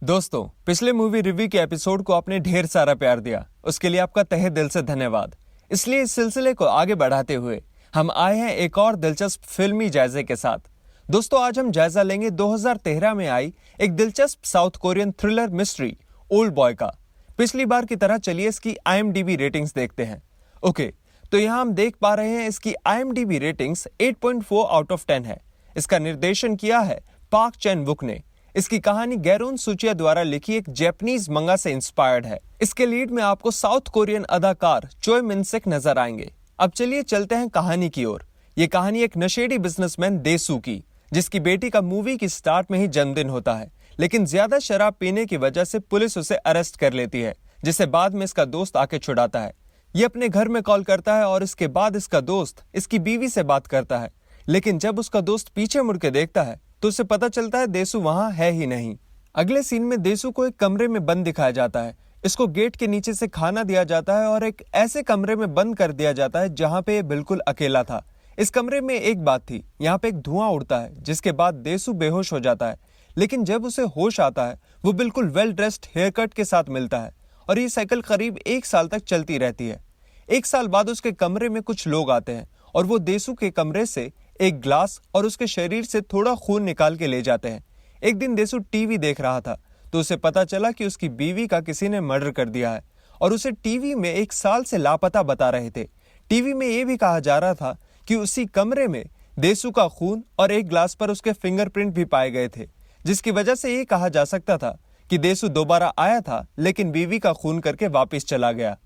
दोस्तों, पिछले movie review के एपिसोड को आपने ढेर सारा प्यार दिया, उसके लिए आपका तहे दिल से धन्यवाद। इसलिए इस सिलसिले को आगे बढ़ाते हुए हम आए हैं एक और दिलचस्प फिल्मी जायजे के साथ। दोस्तों, आज हम जायजा लेंगे 2013 में आई एक दिलचस्प south Korean thriller mystery old boy का। पिछली बार की तरह चलिए इसकी IMDb रेटिंग्स देखते हैं। ओके, तो यहाँ हम देख पा रहे हैं इसकी IMDb रेटिंग्स 8.4 आउट ऑफ 10 है। इसका निर्देशन किया है पार्क चैन वुक ने। इसकी कहानी गैरोन सुचिया द्वारा लिखी एक जापानीज मंगा से इंस्पायर्ड है। इसके लीड में आपको साउथ कोरियन अदाकार चोय मिन सिक नजर आएंगे। अब चलिए चलते हैं कहानी की ओर। ये कहानी एक नशेड़ी बिजनेसमैन देसू की, जिसकी बेटी का मूवी की स्टार्ट में ही जन्मदिन होता है, लेकिन ज्यादा शराब पीने की वजह से पुलिस उसे अरेस्ट कर लेती है, जिसे बाद में इसका दोस्त आके छुड़ाता है। ये अपने घर में कॉल करता है और इसके बाद इसका दोस्त इसकी बीवी से बात करता है, लेकिन जब उसका दोस्त पीछे मुड़ के देखता है तो उसे पता चलता है देसू वहां है ही नहीं। अगले सीन में देसू को एक कमरे में बंद दिखाया जाता है। इसको गेट के नीचे से खाना दिया जाता है और एक ऐसे कमरे में बंद कर दिया जाता है जहां पे ये बिल्कुल अकेला था। इस कमरे में एक बात थी, यहाँ पे एक धुआं उड़ता है, जिसके बाद देसू बेहोश हो जाता है। लेकिन जब उसे होश आता है वो बिल्कुल वेल ड्रेस्ड हेयर कट के साथ मिलता है और ये साइकिल करीब 1 साल तक चलती रहती है। 1 साल बाद उसके कमरे में कुछ लोग आते हैं और वो देसू के कमरे से एक ग्लास और उसके शरीर से थोड़ा खून निकाल के ले जाते हैं। एक दिन देसू टीवी देख रहा था तो उसे पता चला कि उसकी बीवी का किसी ने मर्डर कर दिया है और उसे टीवी में 1 साल से लापता बता रहे थे। टीवी में यह भी कहा जा रहा था कि उसी कमरे में देसू का खून और एक ग्लास पर उसके फिंगरप्रिंट भी पाए गए थे, जिसकी वजह से ये कहा जा सकता था कि देसू दोबारा आया था लेकिन बीवी का खून करके वापस चला गया।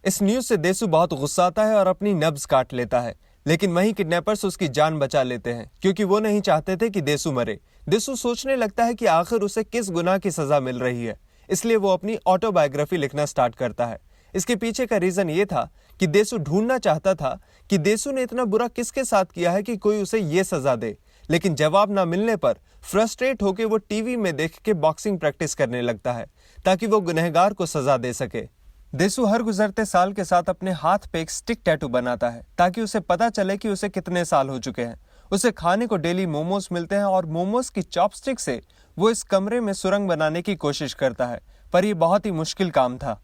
इस न्यूज से देसू बहुत गुस्सा आता है और अपनी नब्ज काट लेता है, लेकिन वहीं किडनैपर्स उसकी जान बचा लेते हैं क्योंकि वो नहीं चाहते थे कि देसू मरे। देसू सोचने लगता है कि आखिर उसे किस गुनाह की सजा मिल रही है, इसलिए वो अपनी ऑटोबायोग्राफी लिखना स्टार्ट करता है। इसके पीछे का रीजन ये था कि देसू ढूंढना चाहता था कि देसू ने इतना बुरा किसके साथ किया है कि कोई उसे ये सजा दे, लेकिन जवाब ना मिलने पर फ्रस्ट्रेट होकर वो टीवी में देख के बॉक्सिंग प्रैक्टिस करने लगता है ताकि वो गुनहगार को सजा दे सके। देसू हर गुजरते साल के साथ अपने हाथ पे एक स्टिक टैटू बनाता है ताकि उसे पता चले कि उसे कितने साल हो चुके हैं। उसे खाने को डेली मोमोज मिलते हैं और मोमोज की चॉपस्टिक से वो इस कमरे में सुरंग बनाने की कोशिश करता है, पर यह बहुत ही मुश्किल काम था।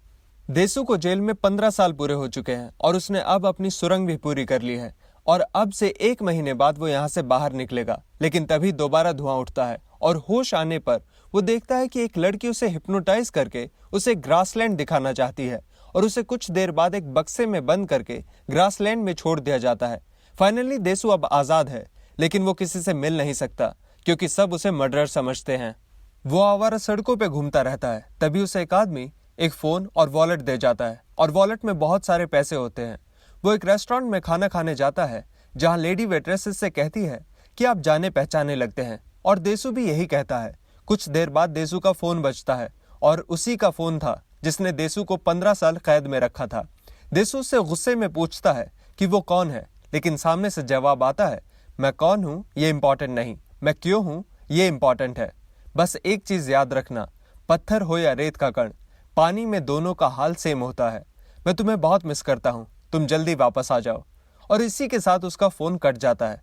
देसू को जेल में 15 साल पूरे हो चुके हैं और उसने अब अपनी सुरंग भी पूरी कर ली है और अब से 1 महीने बाद वो यहाँ से बाहर निकलेगा। लेकिन तभी दोबारा धुआं उठता है और होश आने पर वो देखता है कि एक लड़की उसे हिप्नोटाइज करके उसे ग्रासलैंड दिखाना चाहती है और उसे कुछ देर बाद एक बक्से में बंद करके ग्रासलैंड में छोड़ दिया जाता है। फाइनली देसू अब आजाद है, लेकिन वो किसी से मिल नहीं सकता क्योंकि सब उसे मर्डरर समझते हैं। वो आवारा सड़कों पे घूमता रहता है। तभी उसे एक आदमी एक फोन और वॉलेट दे जाता है और वॉलेट में बहुत सारे पैसे होते हैं। वो एक रेस्टोरेंट में खाना खाने जाता है जहाँ लेडी वेट्रेस से कहती है कि आप जाने पहचाने लगते हैं और देसू भी यही कहता है। कुछ देर बाद देसू का फोन बजता है और उसी का फोन था जिसने देसू को 15 साल कैद में रखा था। देसू उससे गुस्से में पूछता है कि वो कौन है, लेकिन सामने से जवाब आता है, मैं कौन हूँ ये इंपॉर्टेंट नहीं, मैं क्यों हूँ ये इंपॉर्टेंट है। बस एक चीज याद रखना, पत्थर हो या रेत का कण, पानी में दोनों का हाल सेम होता है। मैं तुम्हें बहुत मिस करता हूँ, तुम जल्दी वापस आ जाओ। और इसी के साथ उसका फोन कट जाता है।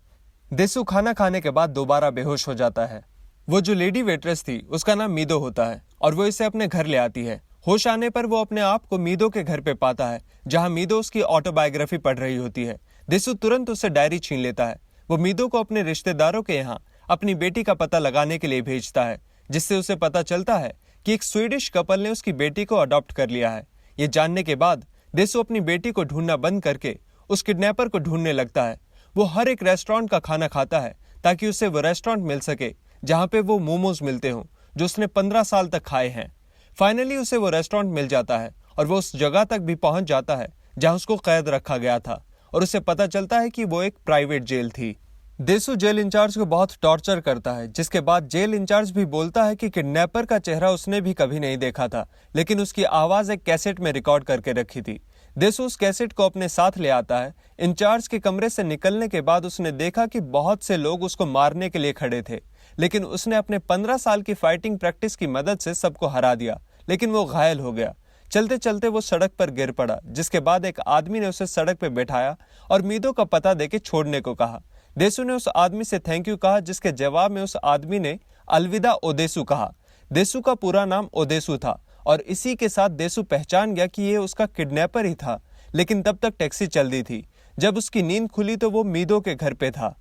देसू खाना खाने के बाद दोबारा बेहोश हो जाता है। वो जो लेडी वेट्रेस थी उसका नाम मीदो होता है और वो इसे अपने घर ले आती है। होश आने पर वो अपने आप को मीदो के घर पे पाता है जहां मीदो उसकी ऑटोबायोग्राफी पढ़ रही होती है। देसू तुरंत उससे डायरी छीन लेता है। वो मीदो को अपने रिश्तेदारों के यहाँ अपनी बेटी का पता लगाने के लिए भेजता है, जिससे उसे पता चलता है कि एक स्वीडिश कपल ने उसकी बेटी को अडॉप्ट कर लिया है। ये जानने के बाद देसू अपनी बेटी को ढूंढना बंद करके उस किडनैपर को ढूंढने लगता है। वो हर एक रेस्टोरेंट का खाना खाता है ताकि उसे वो रेस्टोरेंट मिल सके जहां पे वो मोमोज मिलते हों जो उसने 15 साल तक खाए हैं। फाइनली उसे वो रेस्टोरेंट मिल जाता है और वो उस जगह तक भी पहुंच जाता है जहां उसको कैद रखा गया था और उसे पता चलता है कि वो एक प्राइवेट जेल थी। देसू जेल इंचार्ज को बहुत टॉर्चर करता है, जिसके बाद जेल इंचार्ज भी बोलता है कि किडनैपर का चेहरा उसने भी कभी नहीं देखा था, लेकिन उसकी आवाज एक कैसेट में रिकॉर्ड करके रखी थी। देसू उस कैसेट को अपने साथ ले आता है। इंचार्ज के कमरे से निकलने के बाद उसने देखा कि बहुत से लोग उसको मारने के लिए खड़े थे, लेकिन उसने अपने 15 साल की फाइटिंग प्रैक्टिस की मदद से सबको हरा दिया, लेकिन वो घायल हो गया। चलते चलते वो सड़क पर गिर पड़ा, जिसके बाद एक आदमी ने उसे सड़क पर बैठाया और मीदो का पता देके छोड़ने को कहा। देसू ने उस आदमी से थैंक यू कहा, जिसके जवाब में उस आदमी ने अलविदा ओ देसू कहा। देसु का पूरा नाम ओदेसु था और इसी के साथ देसु पहचान गया कि ये उसका किडनैपर ही था। लेकिन तब तक टैक्सी चल दी थी। जब उसकी नींद खुली तो वो मीदो के घर पे था।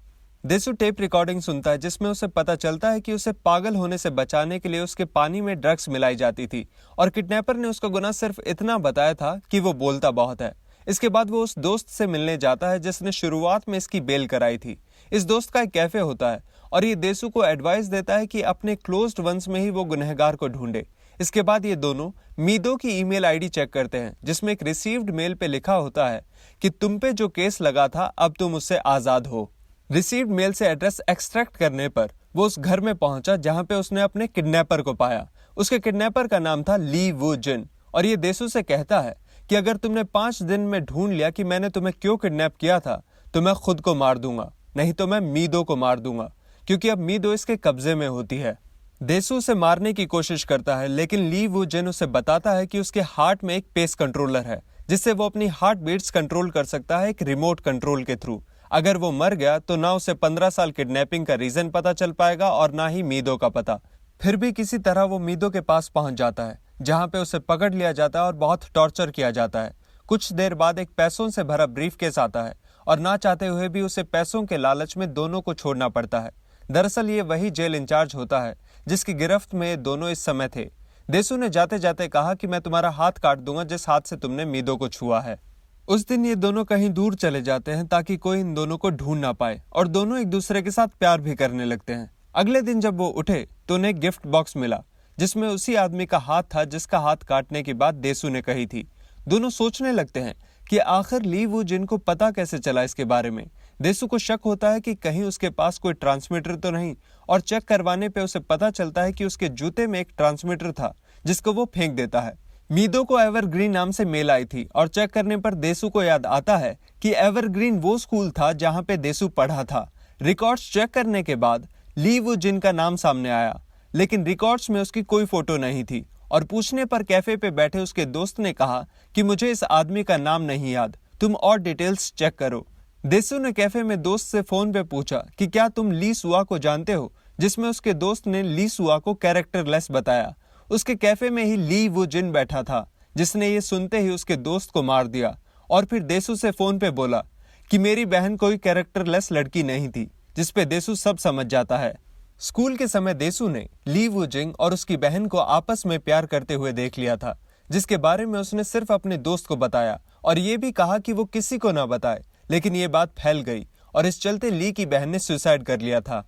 देसु टेप रिकॉर्डिंग सुनता है जिसमें उसे पता चलता है कि उसे पागल होने से बचाने के लिए उसके पानी में ड्रग्स मिलाई जाती थी और किडनैपर ने उसका गुनाह सिर्फ इतना बताया था कि वो बोलता बहुत है। इसके बाद वो उस दोस्त से मिलने जाता है जिसने शुरुआत में इसकी बेल कराई थी। इस दोस्त का एक कैफे होता है और ये देसु को एडवाइस देता है कि अपने क्लोज्ड वंस में ही वो गुनहगार को ढूंढे। इसके बाद ये दोनों मीदो की ईमेल आईडी चेक करते हैं जिसमें एक रिसीव्ड मेल पे लिखा होता है कि तुम पे जो केस लगा था अब तुम उससे आजाद हो। रिसीव्ड मेल से एड्रेस एक्सट्रैक्ट करने पर वो उस घर में पहुंचा जहां पे उसने अपने किडनैपर को पाया। उसके किडनैपर का नाम था ली वू जिन और ये देसु से कहता है कि अगर तुमने 5 दिन में ढूंढ लिया कि मैंने तुम्हें क्यों किडनैप किया था तो मैं खुद को मार दूंगा, नहीं तो मैं मीदो को मार दूंगा, क्योंकि अब मीदो इसके कब्जे में होती है। देसु उसे मारने की कोशिश करता है लेकिन ली वू जिन उसे बताता है कि उसके हार्ट में एक पेस कंट्रोलर है जिससे वो अपनी हार्ट बीट्स कंट्रोल कर सकता है एक रिमोट कंट्रोल के थ्रू। अगर वो मर गया तो ना उसे 15 साल किडनैपिंग का रीजन पता चल पाएगा और ना ही मीदो का पता। फिर भी किसी तरह वो मीदो के पास पहुंच जाता है जहां पे उसे पकड़ लिया जाता है और बहुत टॉर्चर किया जाता है। कुछ देर बाद एक पैसों से भरा ब्रीफकेस आता है और ना चाहते हुए भी उसे पैसों के लालच में दोनों को छोड़ना पड़ता है। दरअसल ये वही जेल इंचार्ज होता है जिसकी गिरफ्त में दोनों इस समय थे। देसु ने जाते जाते कहा कि मैं तुम्हारा हाथ काट दूंगा जिस हाथ से तुमने मीदो को छुआ है। उस दिन ये दोनों कहीं दूर चले जाते हैं ताकि कोई इन दोनों को ढूंढ ना पाए और दोनों एक दूसरे के साथ प्यार भी करने लगते हैं। अगले दिन जब वो उठे तो उन्हें गिफ्ट बॉक्स मिला जिसमें उसी आदमी का हाथ था जिसका हाथ काटने की बात देसु ने कही थी। दोनों सोचने लगते हैं कि आखिर ली वू जिन को पता कैसे चला इसके बारे में। देसु को शक होता है कि कहीं उसके पास कोई ट्रांसमीटर तो नहीं और चेक करवाने पे उसे पता चलता है कि उसके जूते में एक ट्रांसमीटर था जिसको वो फेंक देता है। मीदो को एवरग्रीन नाम से मेल आई थी और चेक करने पर देसु को याद आता है कि एवरग्रीन वो स्कूल था जहां पे देसु पढ़ा था। रिकॉर्ड्स चेक करने के बाद ली वू जिन का नाम सामने आया लेकिन रिकॉर्ड्स में उसकी कोई फोटो नहीं थी और पूछने पर कैफे पे बैठे उसके दोस्त ने कहा कि मुझे इस आदमी का नाम नहीं याद, तुम और डिटेल्स चेक करो। देसु ने कैफे में दोस्त से फोन पे पूछा कि क्या तुम ली सुआ को जानते हो, जिसमें उसके दोस्त ने ली सुआ को कैरेक्टरलेस बताया। उसके कैफे में ही ली वू जिन बैठा था जिसने ये सुनते ही उसके दोस्त को मार दिया और फिर देसु से फोन पे बोला कि मेरी बहन कोई कैरेक्टरलेस लड़की नहीं थी, जिसपे देसु सब समझ जाता है। स्कूल के समय देसु ने ली वू जिंग और उसकी बहन को आपस में प्यार करते हुए देख लिया था जिसके बारे में उसने सिर्फ अपने दोस्त को बताया और ये भी कहा कि वो किसी को ना बताए, लेकिन ये बात फैल गई और इस चलते ली की बहन ने सुसाइड कर लिया था।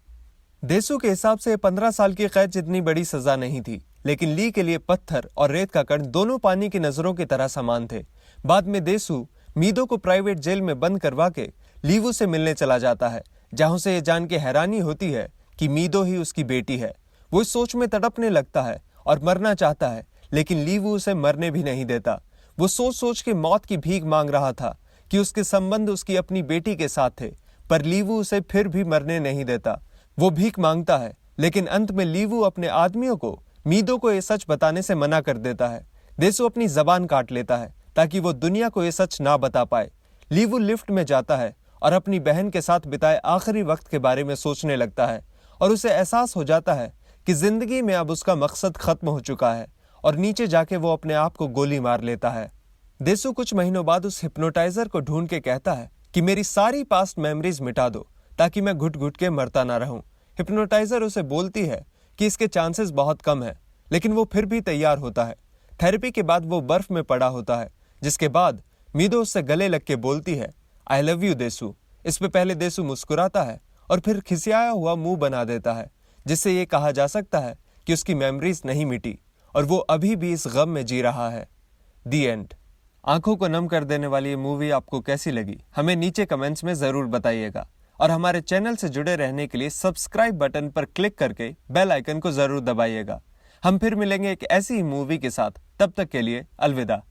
देसु के हिसाब से 15 साल की कैद जितनी बड़ी सजा नहीं थी, लेकिन ली के लिए पत्थर और रेत का कण दोनों पानी की नजरों की तरह समान थे। बाद में देसु मीदो को प्राइवेट जेल में बंद करवा के लीवू से मिलने चला जाता है जहां से ये जान के हैरानी होती है कि मीदो ही उसकी बेटी है। वो इस सोच में तड़पने लगता है और मरना चाहता है लेकिन लीवू उसे मरने भी नहीं देता। वो सोच सोच के मौत की भीख मांग रहा था कि उसके संबंध उसकी अपनी बेटी के साथ थे, पर लीवू उसे फिर भी मरने नहीं देता। वो भीख मांगता है लेकिन अंत में लीवू अपने आदमियों को मीदो को ये सच बताने से मना कर देता है। देसु अपनी जबान काट लेता है ताकि वो दुनिया को ये सच ना बता पाए। लीवू लिफ्ट में जाता है और अपनी बहन के साथ बिताए आखिरी वक्त के बारे में सोचने लगता है और उसे एहसास हो जाता है कि जिंदगी में अब उसका मकसद खत्म हो चुका है और नीचे जाके वो अपने आप को गोली मार लेता है। देसु कुछ महीनों बाद उस हिप्नोटाइजर को ढूंढ के कहता है कि मेरी सारी पास्ट मेमोरीज मिटा दो ताकि मैं घुट घुट के मरता ना रहूं। हिप्नोटाइजर उसे बोलती है कि इसके चांसेस बहुत कम है, लेकिन वो फिर भी तैयार होता है। थेरेपी के बाद वो बर्फ में पड़ा होता है, जिसके बाद मीदो उससे गले लग के बोलती है आई लव यू देसु। इस पे पहले देसु मुस्कुराता है और फिर खिसियाया हुआ मुंह बना देता है, जिससे ये कहा जा सकता है कि उसकी मेमोरीज नहीं मिटी और वो अभी भी इस गम में जी रहा है। दी एंड। आंखों को नम कर देने वाली ये मूवी आपको कैसी लगी हमें नीचे कमेंट्स में जरूर बताइएगा और हमारे चैनल से जुड़े रहने के लिए सब्सक्राइब बटन पर क्लिक करके बेल आइकन को जरूर दबाइएगा। हम फिर मिलेंगे एक ऐसी ही मूवी के साथ, तब तक के लिए अलविदा।